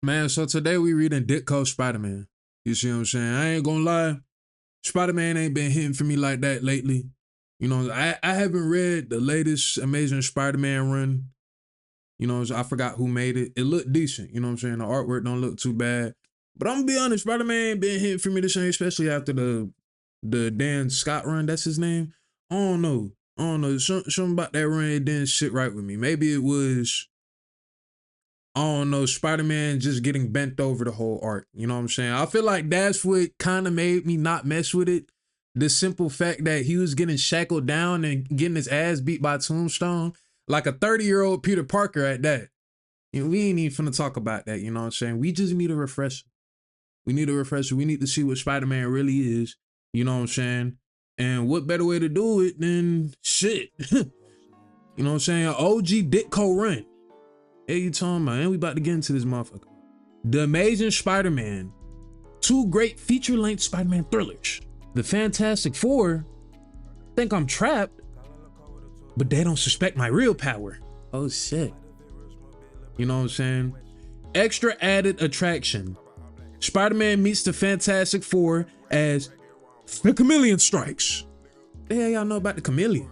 Man, so today we reading Ditko Spider-Man. You see what I'm saying? I ain't gonna lie, Spider-Man ain't been hitting for me like that lately. You know, I haven't read the latest Amazing Spider-Man run. You know, I forgot who made it. It looked decent. You know what I'm saying? The artwork don't look too bad. But I'm gonna be honest, Spider-Man ain't been hitting for me the same, especially after the Dan Scott run. That's his name. I don't know. Something about that run, it didn't sit right with me. Maybe it was, I don't know, Spider-Man just getting bent over the whole arc. You know what I'm saying? I feel like that's what kind of made me not mess with it. The simple fact that he was getting shackled down and getting his ass beat by Tombstone, like a 30-year-old Peter Parker at that. You know, we ain't even finna talk about that, you know what I'm saying? We just need a refresher. We need a refresher. We need to see what Spider-Man really is, you know what I'm saying? And what better way to do it than shit? You know what I'm saying? OG Ditko run. Hey, you talking about? And we about to get into this motherfucker. The Amazing Spider-Man. 2 great feature-length Spider-Man thrillers. The Fantastic Four think I'm trapped, but they don't suspect my real power. Oh shit. You know what I'm saying? Extra added attraction. Spider-Man meets the Fantastic Four as the Chameleon strikes. The hell y'all know about the Chameleon?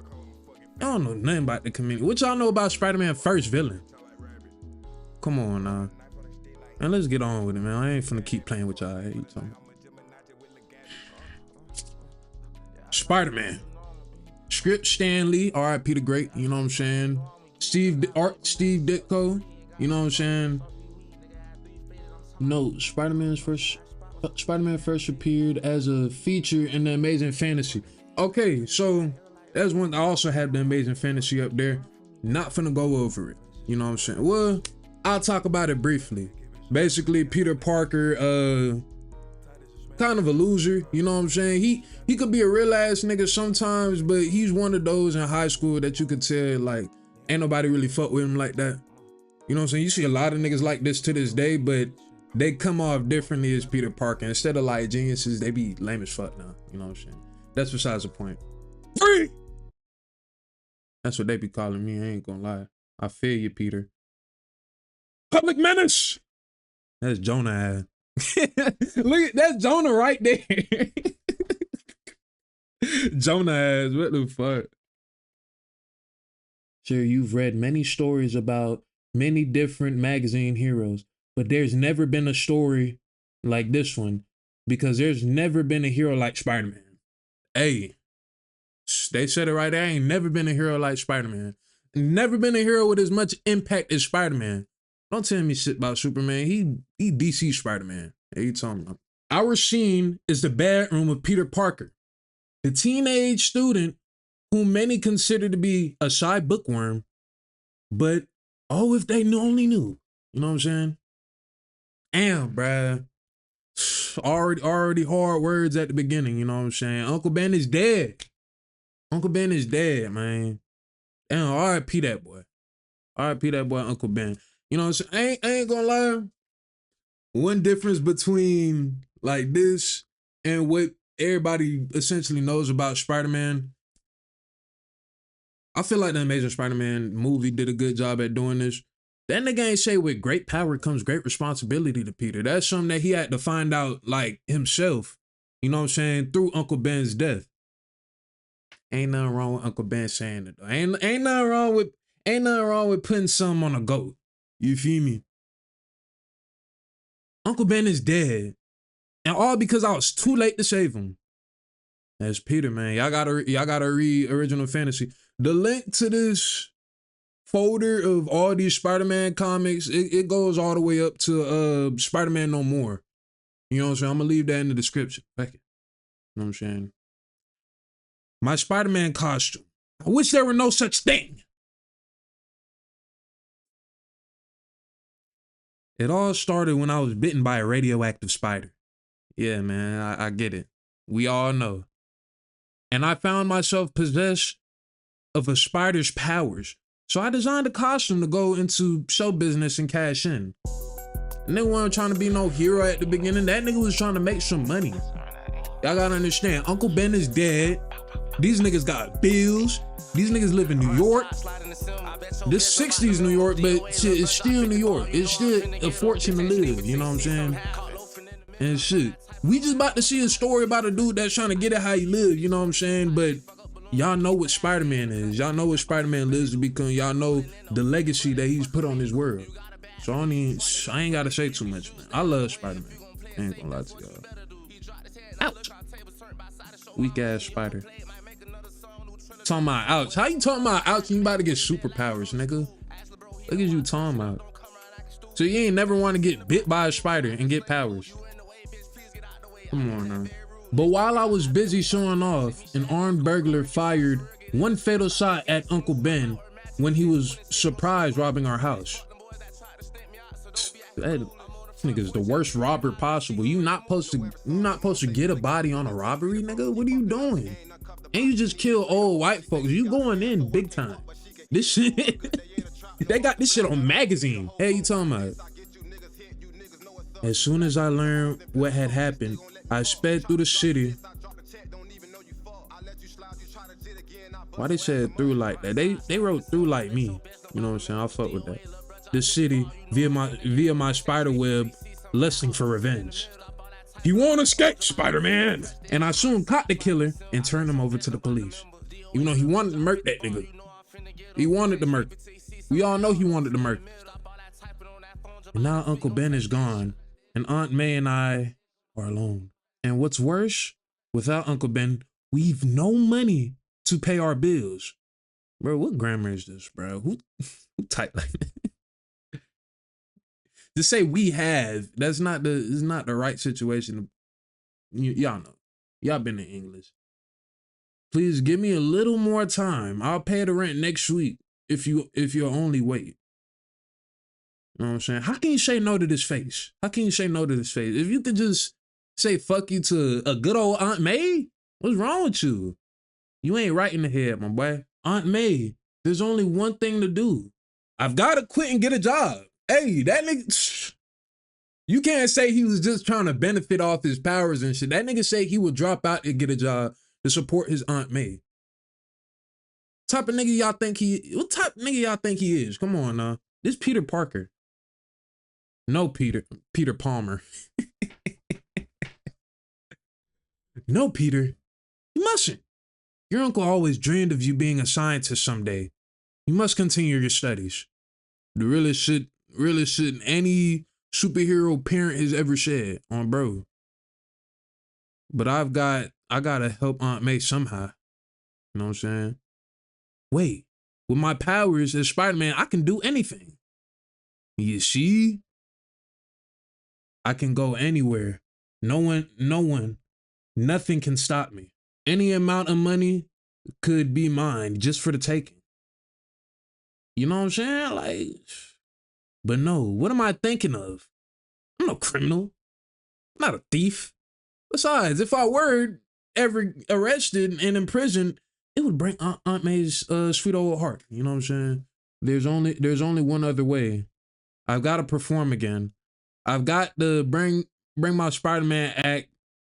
I don't know nothing about the Chameleon. What y'all know about Spider-Man first villain? Come on now. Man, let's get on with it, man. I ain't finna keep playing with y'all. Hey, Spider-Man. Script Stan Lee, R.I.P the great, you know what I'm saying? Steve Ditko, you know what I'm saying? No, Spider-Man first appeared as a feature in the Amazing Fantasy. Okay, so that's one. I also have the Amazing Fantasy up there. Not finna go over it. You know what I'm saying? Well, I'll talk about it briefly. Basically, Peter Parker, kind of a loser, you know what I'm saying? He could be a real ass nigga sometimes, but he's one of those in high school that you could tell, like, ain't nobody really fuck with him like that. You know what I'm saying? You see a lot of niggas like this to this day, but they come off differently as Peter Parker. Instead of like geniuses, they be lame as fuck now. You know what I'm saying? That's besides the point. Free! That's what they be calling me, I ain't gonna lie. I feel you, Peter. Public menace! That's Jonah. Look at that's Jonah right there. Jonah ass, what the fuck? Sure, you've read many stories about many different magazine heroes, but there's never been a story like this one because there's never been a hero like Spider-Man. Hey, they said it right there. Ain't never been a hero like Spider-Man. Never been a hero with as much impact as Spider-Man. Don't tell me shit about Superman. He DC Spider-Man. Hey, you talking about? Our scene is the bedroom of Peter Parker, the teenage student whom many consider to be a shy bookworm, but oh, if they only knew. You know what I'm saying? Damn, bruh. Already hard words at the beginning, you know what I'm saying? Uncle Ben is dead. Uncle Ben is dead, man. Damn, R.I.P that boy. R.I.P that boy, Uncle Ben. You know what I'm saying? I ain't gonna lie. One difference between like this and what everybody essentially knows about Spider-Man, I feel like the Amazing Spider-Man movie did a good job at doing this. That nigga ain't say with great power comes great responsibility to Peter. That's something that he had to find out like himself. You know what I'm saying? Through Uncle Ben's death. Ain't nothing wrong with Uncle Ben saying it though. Ain't nothing wrong with putting something on a goat. You feel me? Uncle Ben is dead. And all because I was too late to save him. That's Peter, man. Y'all gotta read Original Fantasy. The link to this folder of all these Spider-Man comics, it goes all the way up to Spider-Man No More. You know what I'm saying? I'm gonna leave that in the description. Back it. You know what I'm saying? My Spider-Man costume. I wish there were no such thing. It all started when I was bitten by a radioactive spider. Yeah, man, I get it. We all know. And I found myself possessed of a spider's powers. So I designed a costume to go into show business and cash in. And nigga wasn't trying to be no hero at the beginning. That nigga was trying to make some money. Y'all gotta understand, Uncle Ben is dead. These niggas got bills. These niggas live in New York. This 60s New York, but shit, it's still New York. It's still a fortune to live, you know what I'm saying? And shit, we just about to see a story about a dude that's trying to get it how he live, you know what I'm saying? But y'all know what Spider-Man is. Y'all know what Spider-Man lives to become. Y'all know the legacy that he's put on this world. So I ain't gotta say too much, man. I love Spider-Man. I ain't gonna lie to y'all. Ouch. Weak ass spider. Talking about ouch. How you talking about ouch? You about to get superpowers, nigga. Look at you talking about. So you ain't never want to get bit by a spider and get powers. Come on now. But while I was busy showing off, an armed burglar fired one fatal shot at Uncle Ben when he was surprised robbing our house. That nigga's the worst robber possible. You not supposed to get a body on a robbery, nigga? What are you doing? And you just kill old white folks. You going in big time. This shit, they got this shit on magazine. Hey, you talking about? As soon as I learned what had happened, I sped through the city. Why they said through like that? They wrote through like me. You know what I'm saying? I'll fuck with that. The city via my spider web, lusting for revenge. He won't escape, Spider-Man. And I soon caught the killer and turned him over to the police. Even though he wanted to murk that nigga. He wanted to murk. We all know he wanted to murk. And now Uncle Ben is gone, and Aunt May and I are alone. And what's worse, without Uncle Ben, we've no money to pay our bills. Bro, what grammar is this, bro? Who type like that? To say we have, it's not the right situation. Y'all know. Y'all been in English. Please give me a little more time. I'll pay the rent next week if you'll only wait. You know what I'm saying? How can you say no to this face? How can you say no to this face? If you could just say fuck you to a good old Aunt May, what's wrong with you? You ain't right in the head, my boy. Aunt May, there's only one thing to do. I've got to quit and get a job. Hey, that nigga, you can't say he was just trying to benefit off his powers and shit. That nigga say he would drop out and get a job to support his Aunt May. What type of nigga y'all think he is? Come on now. This Peter Parker. No, Peter Palmer. No, Peter. You mustn't. Your uncle always dreamed of you being a scientist someday. You must continue your studies. The realest shit any superhero parent has ever said on bro. But I gotta help Aunt May somehow. You know what I'm saying? Wait, with my powers as Spider-Man, I can do anything. You see? I can go anywhere. No one, nothing can stop me. Any amount of money could be mine just for the taking. You know what I'm saying? Like, but no, what am I thinking of? I'm no criminal. I'm not a thief. Besides, if I were ever arrested and imprisoned, it would break Aunt May's sweet old heart. You know what I'm saying? There's only one other way. I've got to perform again. I've got to bring my Spider-Man act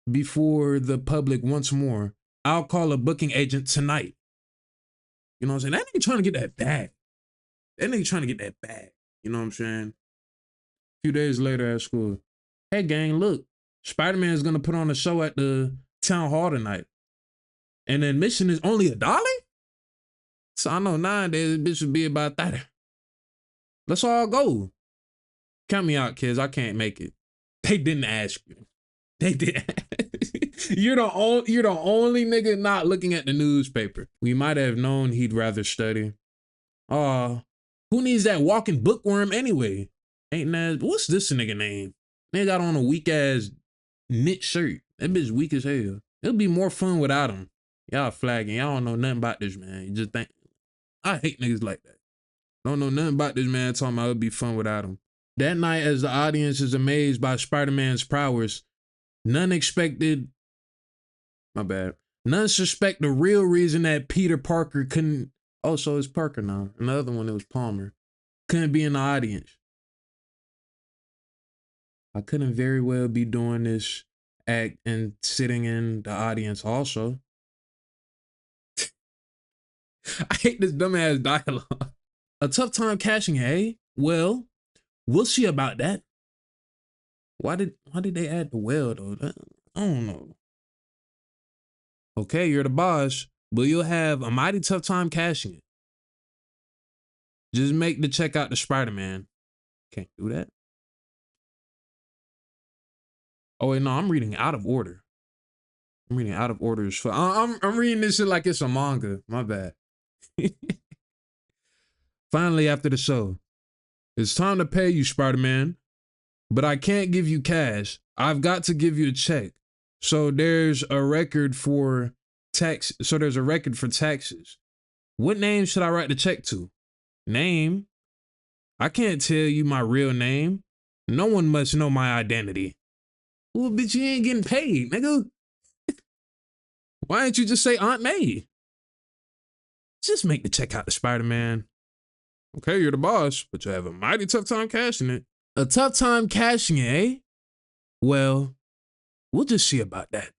before the public once more. I'll call a booking agent tonight. You know what I'm saying? That nigga trying to get that bag. You know what I'm saying? A few days later at school. Hey gang, look. Spider-Man is gonna put on a show at the town hall tonight. And the admission is only $1? So I know nowadays this bitch should be about that. Let's all go. Count me out, kids. I can't make it. They didn't ask you. They did. You're the only nigga not looking at the newspaper. We might have known he'd rather study. Who needs that walking bookworm anyway? Ain't that, what's this nigga name? Nigga got on a weak ass knit shirt. That bitch weak as hell. It'll be more fun without him. Y'all flagging. Y'all don't know nothing about this man. You just think, I hate niggas like that. Don't know nothing about this man talking about it'll be fun without him. That night, as the audience is amazed by Spider-Man's prowess, none suspect the real reason that Peter Parker couldn't, oh, so it's Parker now. Another one, it was Palmer. Couldn't be in the audience. I couldn't very well be doing this act and sitting in the audience also. I hate this dumbass dialogue. A tough time cashing, hey? Well, we'll see about that. Why did they add the well though? I don't know. Okay, you're the boss, but you'll have a mighty tough time cashing it. Just make the check out to Spider-Man. Can't do that. Oh wait, no, I'm reading out of order. I'm reading out of order. I'm reading this shit like it's a manga. My bad. Finally, after the show, it's time to pay you, Spider-Man. But I can't give you cash. I've got to give you a check. So there's a record for tax. So there's a record for taxes. What name should I write the check to? Name? I can't tell you my real name. No one must know my identity. Well, bitch, you ain't getting paid, nigga. Why didn't you just say Aunt May? Just make the check out to Spider-Man. Okay, you're the boss, but you have a mighty tough time cashing it. A tough time cashing it, eh? Well, we'll just see about that.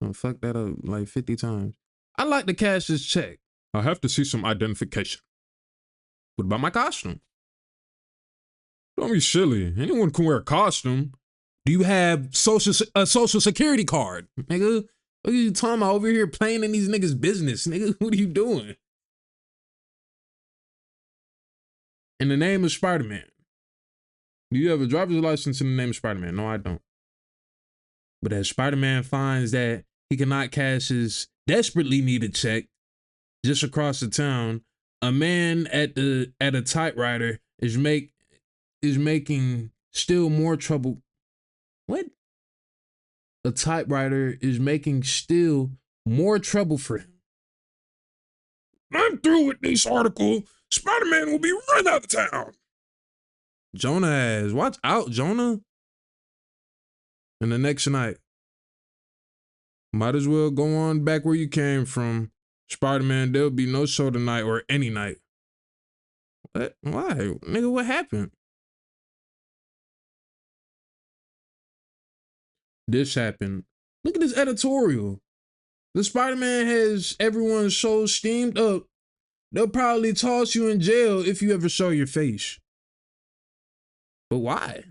Oh, fuck that up like 50 times. I'd like to cash this check. I have to see some identification. What about my costume? Don't be silly. Anyone can wear a costume. Do you have a social security card? Nigga, what are you talking about over here playing in these niggas' business? Nigga, what are you doing? In the name of Spider-Man. Do you have a driver's license in the name of Spider-Man? No, I don't. But as Spider-Man finds that he cannot cash his desperately needed check just across the town, a man at a typewriter is making still more trouble. What? A typewriter is making still more trouble for him. I'm through with this article. Spider-Man will be run out of town. Jonah has, watch out, Jonah. And the next night, might as well go on back where you came from. Spider-Man, there'll be no show tonight or any night. What? Why? Nigga, what happened? This happened. Look at this editorial. The Spider-Man has everyone so steamed up, they'll probably toss you in jail if you ever show your face. But why?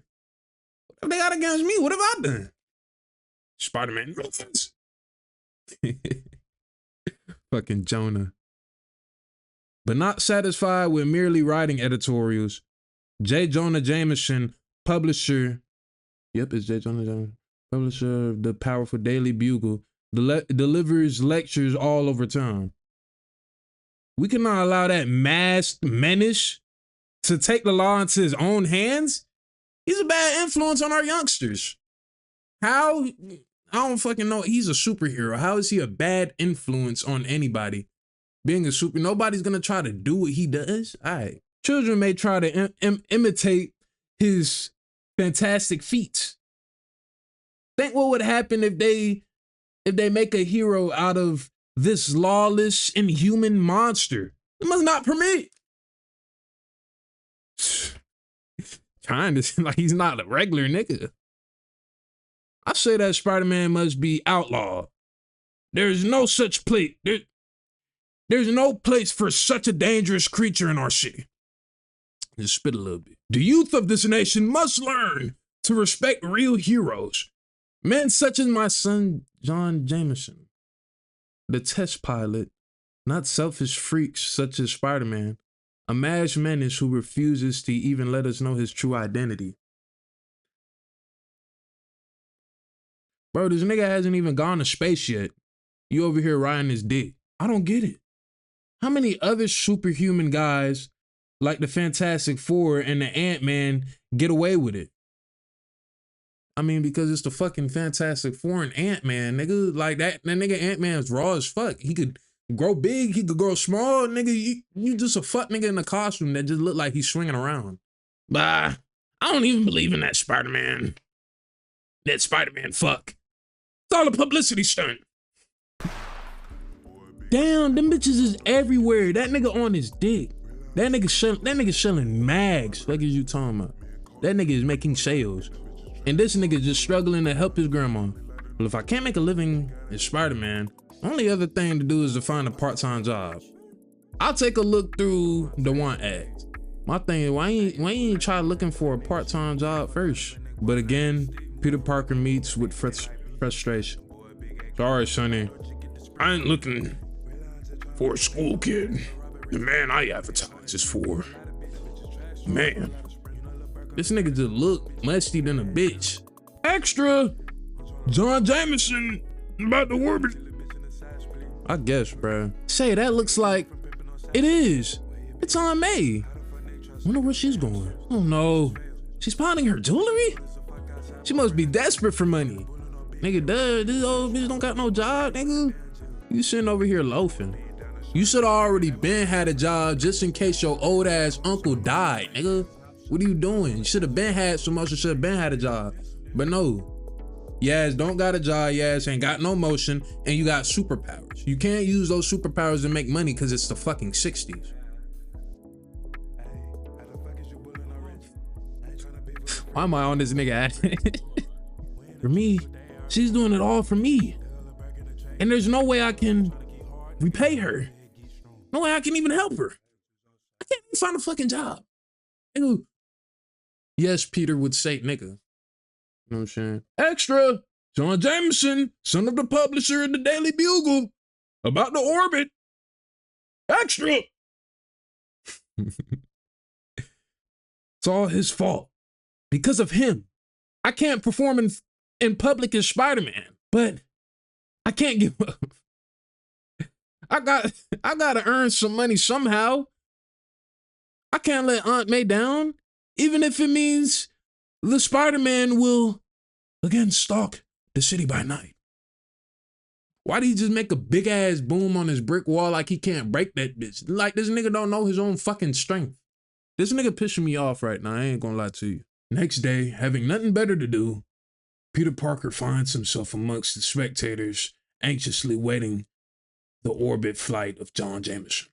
What have they got against me? What have I done? Spider-Man. Fucking Jonah. But not satisfied with merely writing editorials, J. Jonah Jameson, publisher, yep, it's J. Jonah Jameson, publisher of the powerful Daily Bugle, delivers lectures all over town. We cannot allow that masked menace to take the law into his own hands. He's a bad influence on our youngsters. How? I don't fucking know. He's a superhero. How is he a bad influence on anybody? Being a nobody's gonna try to do what he does. All right. Children may try to imitate his fantastic feats. Think what would happen if they make a hero out of this lawless, inhuman monster. It must not permit. Trying to seem like he's not a regular nigga. I say that Spider-Man must be outlawed. There's no such place. There's no place for such a dangerous creature in our city. Just spit a little bit. The youth of this nation must learn to respect real heroes. Men such as my son, John Jameson. The test pilot, not selfish freaks such as Spider-Man. A masked menace who refuses to even let us know his true identity. Bro, this nigga hasn't even gone to space yet. You over here riding his dick. I don't get it. How many other superhuman guys like the Fantastic Four and the Ant-Man get away with it? I mean, because it's the fucking Fantastic Four and Ant-Man, nigga. Like that nigga Ant-Man's raw as fuck. He could grow big, he could grow small, nigga. You just a fuck nigga in a costume that just look like he's swinging around. Bah, I don't even believe in that Spider-Man. That Spider-Man fuck. It's all a publicity stunt. Damn, them bitches is everywhere. That nigga on his dick. That nigga selling mags. What is you talking about? That nigga is making sales. And this nigga just struggling to help his grandma. Well, if I can't make a living as Spider-Man, Only other thing to do is to find a part-time job. I'll take a look through the want ads. My thing is, why you ain't try looking for a part-time job first? But again, Peter Parker meets with frustration. Sorry, Sonny. I ain't looking for a school kid. The man I advertise is for. Man. This nigga just look musty than a bitch. Extra! John Jameson about to orbit. I guess, bruh. Say, that looks like it is. It's on May. Wonder where she's going. Oh no. She's pawning her jewelry? She must be desperate for money. Nigga, duh, this old bitch don't got no job, nigga. You sitting over here loafing. You should have already been had a job just in case your old ass uncle died, nigga. What are you doing? You should have been had so much, you should have been had a job. But no. Your ass don't got a job, your ass ain't got no motion, and you got superpowers. You can't use those superpowers to make money because it's the fucking 60s. Why am I on this nigga ass? For me, she's doing it all for me. And there's no way I can repay her. No way I can even help her. I can't even find a fucking job. Nigga. Yes, Peter would say nigga. You know what I'm saying? Extra! John Jameson, son of the publisher of the Daily Bugle, about to orbit. Extra! It's all his fault. Because of him. I can't perform in public as Spider-Man, but I can't give up. I gotta earn some money somehow. I can't let Aunt May down, even if it means the Spider-Man will again stalk the city by night. Why did he just make a big ass boom on his brick wall like he can't break that bitch? Like this nigga don't know his own fucking strength. This nigga pissing me off right now, I ain't gonna lie to you. Next day, having nothing better to do, Peter Parker finds himself amongst the spectators, anxiously waiting the orbit flight of John Jameson.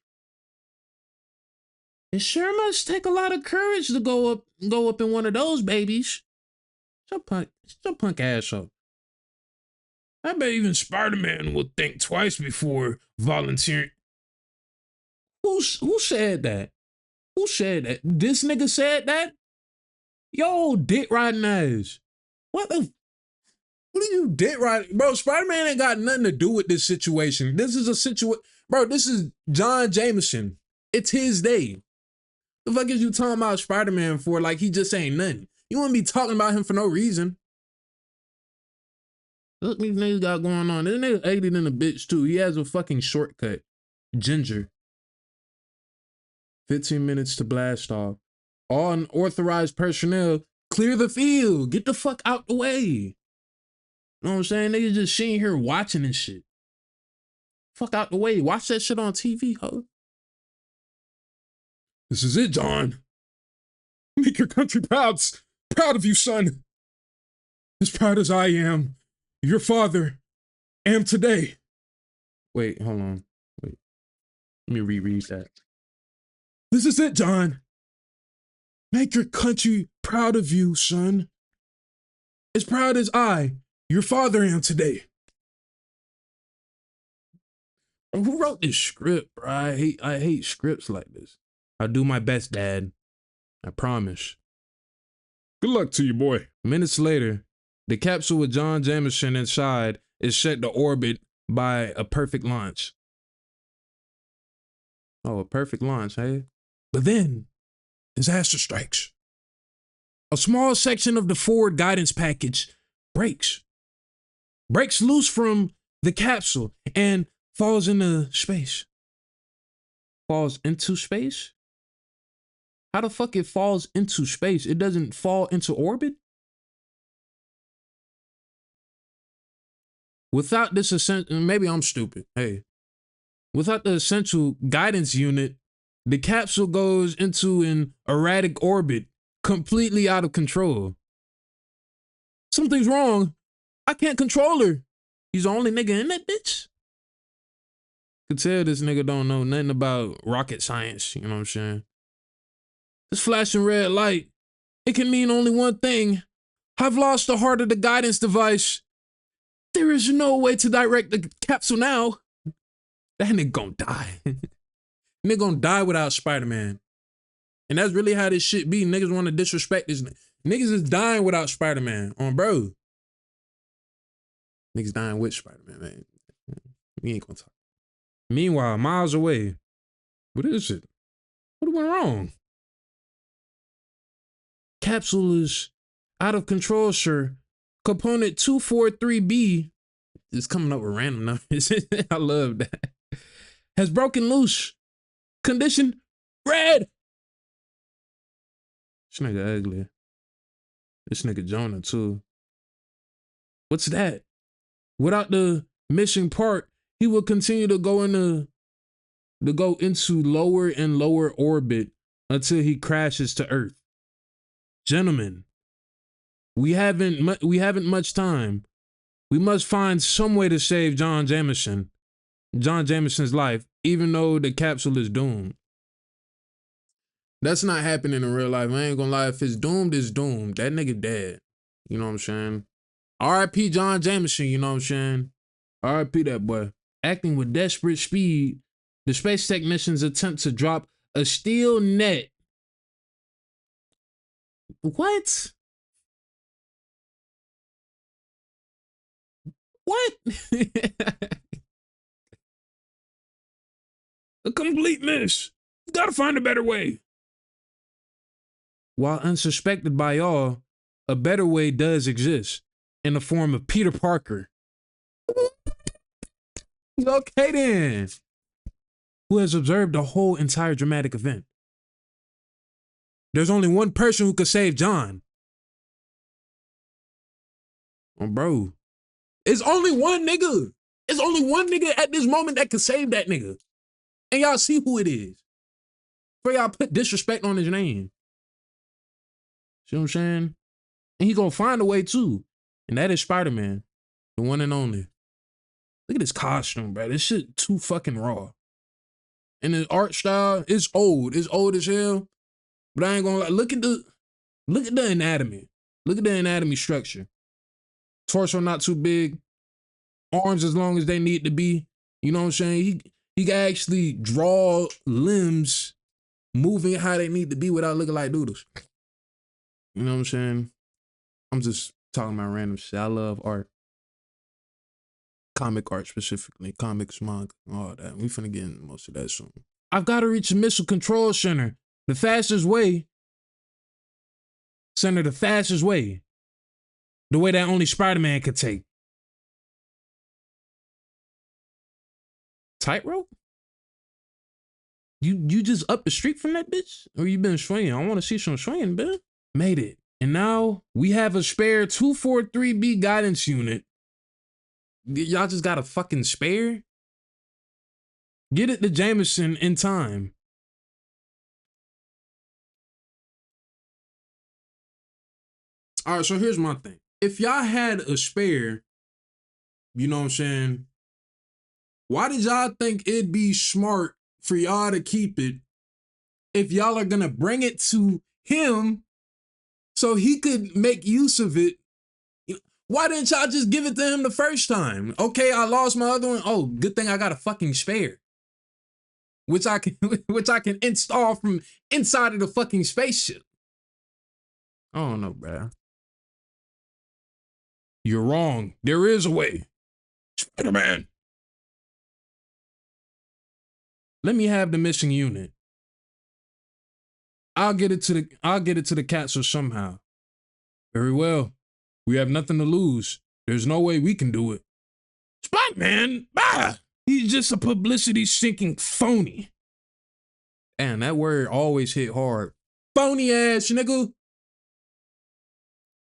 It sure must take a lot of courage to go up in one of those babies. Shut your punk ass up. I bet even Spider-Man will think twice before volunteering. Who said that? Who said that? This nigga said that? Yo, dick riding ass. What are you dick riding? Bro, Spider-Man ain't got nothing to do with this situation. This is a situation. Bro, this is John Jameson. It's his day. The fuck is you talking about Spider-Man for like he just ain't nothing? You wouldn't be talking about him for no reason. Look, these niggas got going on. This nigga ugly than a bitch too. He has a fucking shortcut. Ginger. 15 minutes to blast off. All unauthorized personnel, clear the field. Get the fuck out the way. You know what I'm saying? Niggas just sitting here watching and shit. Fuck out the way. Watch that shit on TV, ho. This is it, John. Make your country proud. Proud of you, son. As proud as I am, your father, am today. Wait, hold on. Wait. Let me reread that. This is it, John. Make your country proud of you, son. As proud as I, your father, am today. Who wrote this script, bro? I hate scripts like this. I'll do my best, Dad. I promise. Good luck to you, boy. Minutes later, the capsule with John Jameson inside is set to orbit by a perfect launch. Oh, a perfect launch, hey? But then, disaster strikes. A small section of the forward guidance package breaks loose from the capsule and falls into space. Falls into space? How the fuck it falls into space? It doesn't fall into orbit? Without this essential, maybe I'm stupid, hey. Without the essential guidance unit, the capsule goes into an erratic orbit, completely out of control. Something's wrong. I can't control her. He's the only nigga in that bitch. Could tell this nigga don't know nothing about rocket science, you know what I'm saying? This flashing red light, it can mean only one thing. I've lost the heart of the guidance device. There is no way to direct the capsule now. That nigga gonna die. Nigga gonna die without Spider-Man. And that's really how this shit be. Niggas want to disrespect this. Niggas is dying without Spider-Man. Bro. Niggas dying with Spider-Man, man. We ain't gonna talk. Meanwhile, miles away. What is it? What went wrong? Capsule is out of control, sir. Component 243B is coming up with random numbers. I love that. Has broken loose. Condition red. This nigga ugly. This nigga Jonah too. What's that? Without the missing part, he will continue to go into lower and lower orbit until he crashes to Earth. Gentlemen, we haven't much time. We must find some way to save John Jameson's life, even though the capsule is doomed. That's not happening in real life. I ain't gonna lie. If it's doomed, it's doomed. That nigga dead. You know what I'm saying? R.I.P. John Jameson, you know what I'm saying? R.I.P. that boy. Acting with desperate speed, the space technicians attempt to drop a steel net. What? What? A complete miss. You gotta find a better way. While unsuspected by y'all, a better way does exist in the form of Peter Parker. Okay then. Who has observed the whole entire dramatic event. There's only one person who could save John. Oh, bro. It's only one nigga. It's only one nigga at this moment that could save that nigga. And y'all see who it is. For y'all put disrespect on his name. See what I'm saying? And he gonna find a way too. And that is Spider-Man. The one and only. Look at this costume, bro. This shit too fucking raw. And the art style, it's old. It's old as hell. But I ain't gonna lie. Look at the anatomy. Look at the anatomy structure. Torso not too big. Arms as long as they need to be. You know what I'm saying? He can actually draw limbs moving how they need to be without looking like doodles. You know what I'm saying? I'm just talking about random shit. I love art. Comic art specifically. Comics, manga, all that. We finna get into most of that soon. I've got to reach the missile control center. The fastest way. The fastest way. The way that only Spider-Man could take. Tightrope? You just up the street from that bitch? Or you been swinging? I want to see some swinging, bitch. Made it. And now we have a spare 243B guidance unit. Y'all just got a fucking spare? Get it to Jameson in time. All right, so here's my thing. If y'all had a spare, you know what I'm saying? Why did y'all think it'd be smart for y'all to keep it if y'all are gonna bring it to him so he could make use of it? Why didn't y'all just give it to him the first time? Okay, I lost my other one. Oh, good thing I got a fucking spare. Which I can install from inside of the fucking spaceship. I don't know, bruh. You're wrong. There is a way. Spider-Man. Let me have the missing unit. I'll get it to the capsule somehow. Very well. We have nothing to lose. There's no way we can do it. Spider-Man, he's just a publicity sinking phony. And that word always hit hard. Phony ass nigga.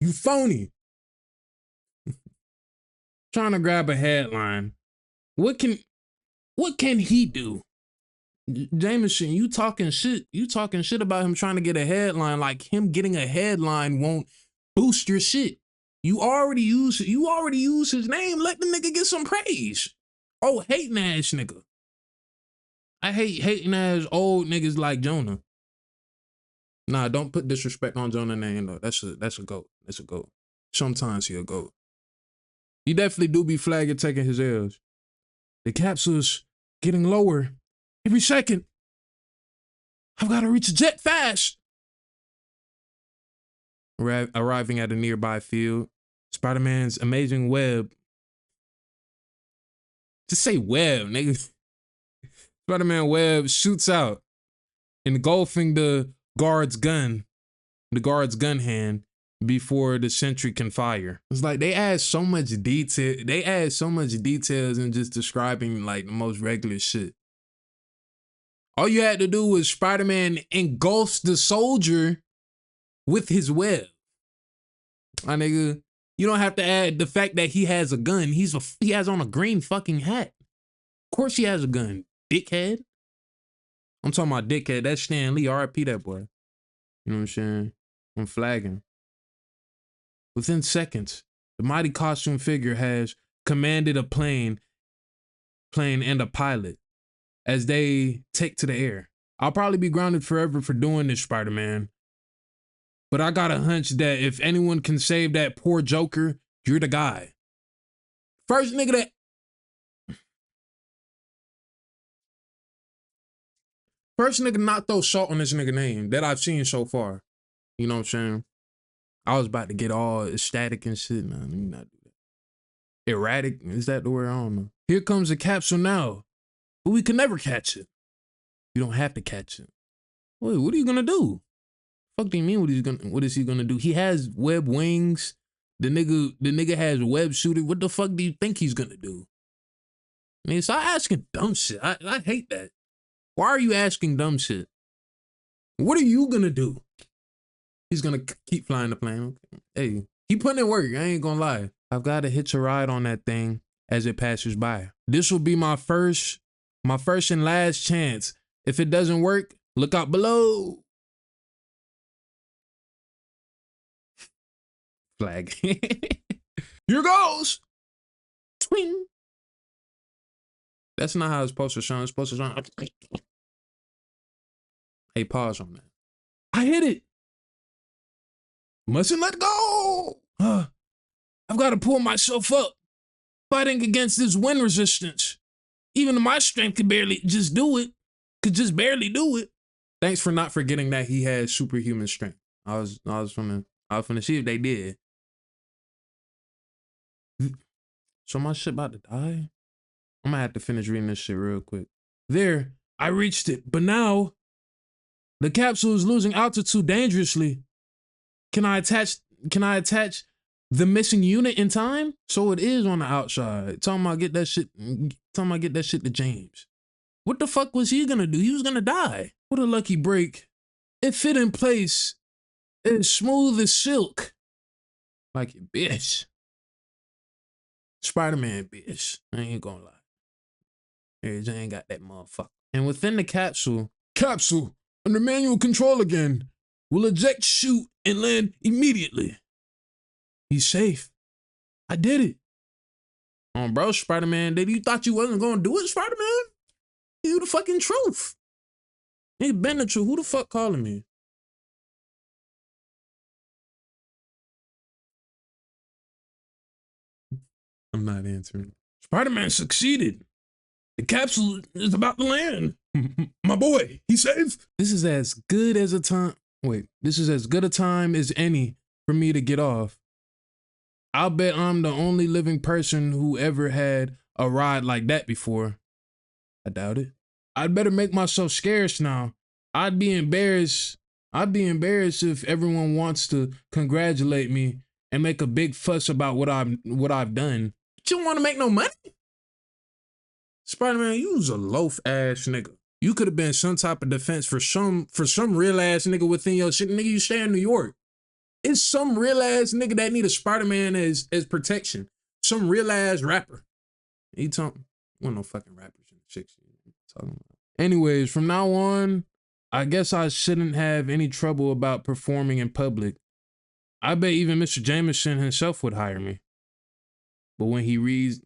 You phony. Trying to grab a headline. What can he do? Jameson, you talking shit about him trying to get a headline, like him getting a headline won't boost your shit. You already use his name. Let the nigga get some praise. Oh, hating ass nigga. I hate hating ass old niggas like Jonah. Nah, don't put disrespect on Jonah's name though. That's a goat. That's a goat. Sometimes he a goat. He definitely do be flagging taking his L's. The capsule's getting lower every second. I've got to reach a jet fast. Arriving at a nearby field, Spider-Man's amazing web. Just say web, nigga. Spider-Man web shoots out, engulfing the guard's gun hand before the sentry can fire. It's like they add so much detail. They add so much details in just describing like the most regular shit. All you had to do was Spider-Man engulfs the soldier with his web. My nigga, you don't have to add the fact that he has a gun. He has on a green fucking hat. Of course he has a gun, dickhead. I'm talking about dickhead. That's Stan Lee. R.I.P. that boy. You know what I'm saying? I'm flagging. Within seconds, the mighty costume figure has commanded a plane and a pilot as they take to the air. I'll probably be grounded forever for doing this, Spider-Man. But I got a hunch that if anyone can save that poor Joker, you're the guy. First nigga not throw salt on this nigga name that I've seen so far. You know what I'm saying? I was about to get all ecstatic and shit. Nah, let me not do that. Erratic? Is that the word? I don't know. Here comes a capsule now. But we can never catch it. You don't have to catch it. Wait, what are you gonna do? Fuck do you mean what is he gonna do? He has web wings. The nigga has a web shooter. What the fuck do you think he's gonna do? I mean, stop asking dumb shit. I hate that. Why are you asking dumb shit? What are you gonna do? He's gonna keep flying the plane. Okay. Hey, keep putting in work. I ain't gonna lie. I've got to hitch a ride on that thing as it passes by. This will be my first and last chance. If it doesn't work, look out below. Flag. Here goes. Twing. That's not how it's supposed to sound. It's supposed to sound. Hey, pause on that. I hit it. Mustn't let go. I've got to pull myself up. Fighting against this wind resistance. Even my strength could barely just do it. Could just barely do it. Thanks for not forgetting that he has superhuman strength. I was finna see if they did. So my shit about to die? I'm gonna have to finish reading this shit real quick. There, I reached it, but now the capsule is losing altitude dangerously. Can I attach the missing unit in time? So it is on the outside. Talking about get that shit to James. What the fuck was he gonna do? He was gonna die. What a lucky break. It fit in place. It's smooth as silk. Like it, bitch. Spider-Man, bitch. I ain't gonna lie. I ain't got that motherfucker. And within the capsule, under manual control again, will eject, shoot, and land immediately. He's safe. I did it. Bro, Spider-Man, you thought you wasn't gonna do it, Spider-Man? You the fucking truth. Ain't been the truth. Who the fuck calling me? I'm not answering. Spider-Man succeeded. The capsule is about to land. My boy, he's safe. This is as good as a time. Wait, this is as good a time as any for me to get off. I'll bet I'm the only living person who ever had a ride like that before. I doubt it. I'd better make myself scarce now. I'd be embarrassed if everyone wants to congratulate me and make a big fuss about what I've done. You don't want to make no money? Spider-Man, you was a loaf ass nigga. You could have been some type of defense for some real ass nigga within your shit. Nigga, you stay in New York. It's some real ass nigga that need a Spider-Man as protection. Some real ass rapper. You talking? Well, no fucking rappers and chicks. Talking about. Anyways, from now on, I guess I shouldn't have any trouble about performing in public. I bet even Mr. Jameson himself would hire me. But when he reads,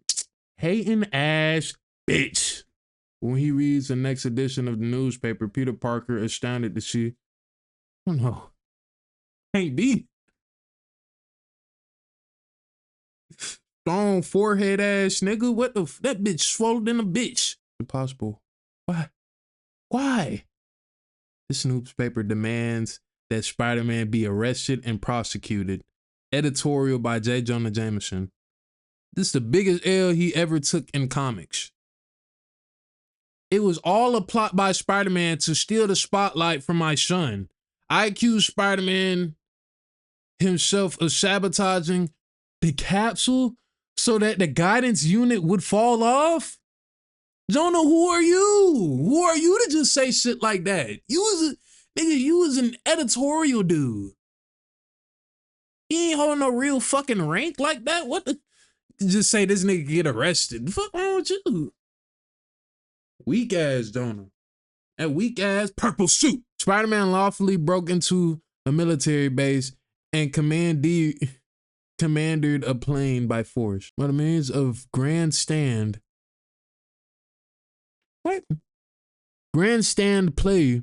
hating ass bitch. When he reads the next edition of the newspaper, Peter Parker astounded to see, oh no, can't be. Strong forehead ass nigga. What the, that bitch swallowed in a bitch. Impossible. Why? Why? This newspaper demands that Spider-Man be arrested and prosecuted. Editorial by J. Jonah Jameson. This is the biggest L he ever took in comics. It was all a plot by Spider-Man to steal the spotlight from my son. I accuse Spider-Man himself of sabotaging the capsule so that the guidance unit would fall off? Jonah, who are you? Who are you to just say shit like that? You was an editorial dude. He ain't holding no real fucking rank like that. What the? Just say this nigga get arrested. The fuck wrong with you? Weak ass Jonah. That weak ass purple suit. Spider-Man lawfully broke into a military base and commandeered a plane by force. By the means of grandstand play,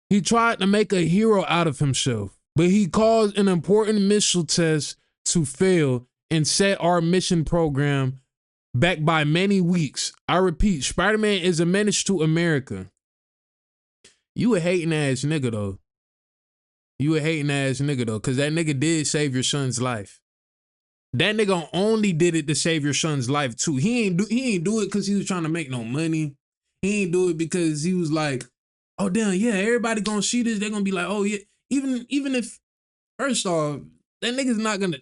he tried to make a hero out of himself, but he caused an important missile test to fail and set our mission program back by many weeks. I repeat, Spider-Man is a menace to America. You a hating ass nigga though. Cause that nigga did save your son's life. That nigga only did it to save your son's life too. He ain't do it cause he was trying to make no money. He ain't do it because he was like, oh damn, yeah, everybody gonna see this. They're gonna be like, oh yeah. Even if, first off, that nigga's not gonna.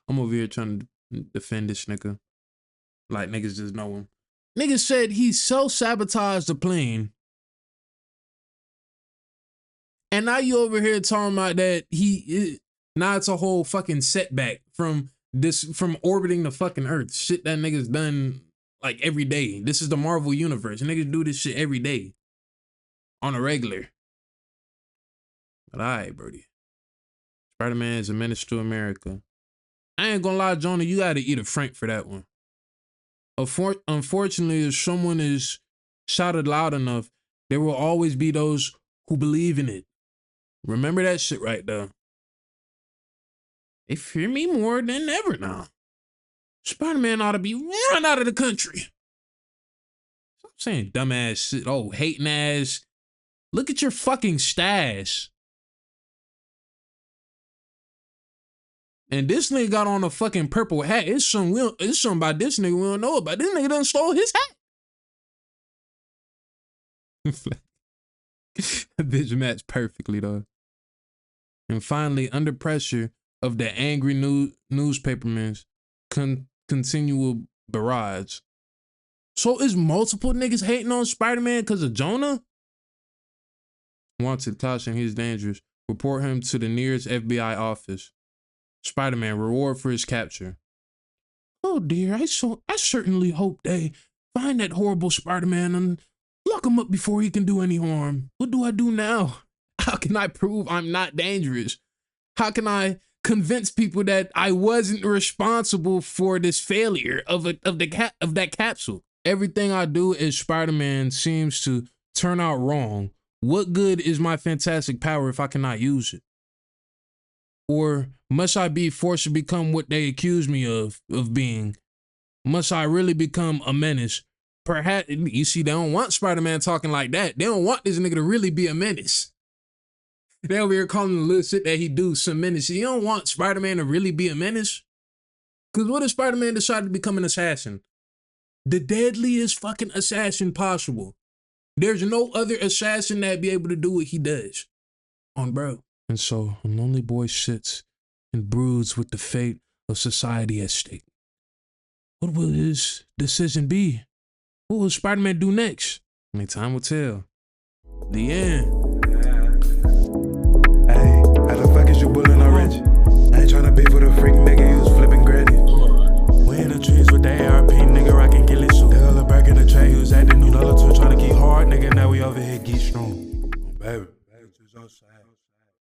I'm over here trying to defend this nigga. Like niggas just know him. Nigga said he self-sabotaged the plane. And now you over here talking about that now it's a whole fucking setback from orbiting the fucking earth. Shit that niggas done like every day. This is the Marvel universe. Niggas do this shit every day. On a regular. But alright, Brody. Spider-Man is a menace to America. I ain't gonna lie, Jonah, you gotta eat a Frank for that one. Unfortunately, if someone is shouted loud enough, there will always be those who believe in it. Remember that shit right there. They fear me more than ever now. Spider-Man ought to be run out of the country. Stop saying dumbass shit. Oh, hating ass. Look at your fucking stash. And this nigga got on a fucking purple hat. It's something about this nigga we don't know about. This nigga done stole his hat. That bitch matched perfectly though. And finally, under pressure of the angry newspapermen's continual barrage. So is multiple niggas hating on Spider-Man because of Jonah? Wanted, caution, he's dangerous. Report him to the nearest FBI office. Spider-Man, reward for his capture. Oh dear, I certainly hope they find that horrible Spider-Man and lock him up before he can do any harm. What do I do now? How can I prove I'm not dangerous? How can I convince people that I wasn't responsible for this failure of that capsule? Everything I do as Spider-Man seems to turn out wrong. What good is my fantastic power if I cannot use it? Or must I be forced to become what they accuse me of being? Must I really become a menace? Perhaps, you see, they don't want Spider-Man talking like that. They don't want this nigga to really be a menace. They over here calling the little shit that he do some menace. You don't want Spider-Man to really be a menace? Because what if Spider-Man decided to become an assassin? The deadliest fucking assassin possible. There's no other assassin that'd be able to do what he does. On bro. And so a lonely boy sits and broods with the fate of society at stake. What will his decision be? What will Spider-Man do next? Only time will tell. The end. Hey, how the fuck is you bullying orange? I ain't tryna beef with a freak nigga, he was flipping granny. We in the trees with the R.I.P, nigga rockin' Gilly suit. They all Birk in the tray, he was acting new. Dollar two tryna keep hard, nigga, now we over here geek strong. Baby, just outside.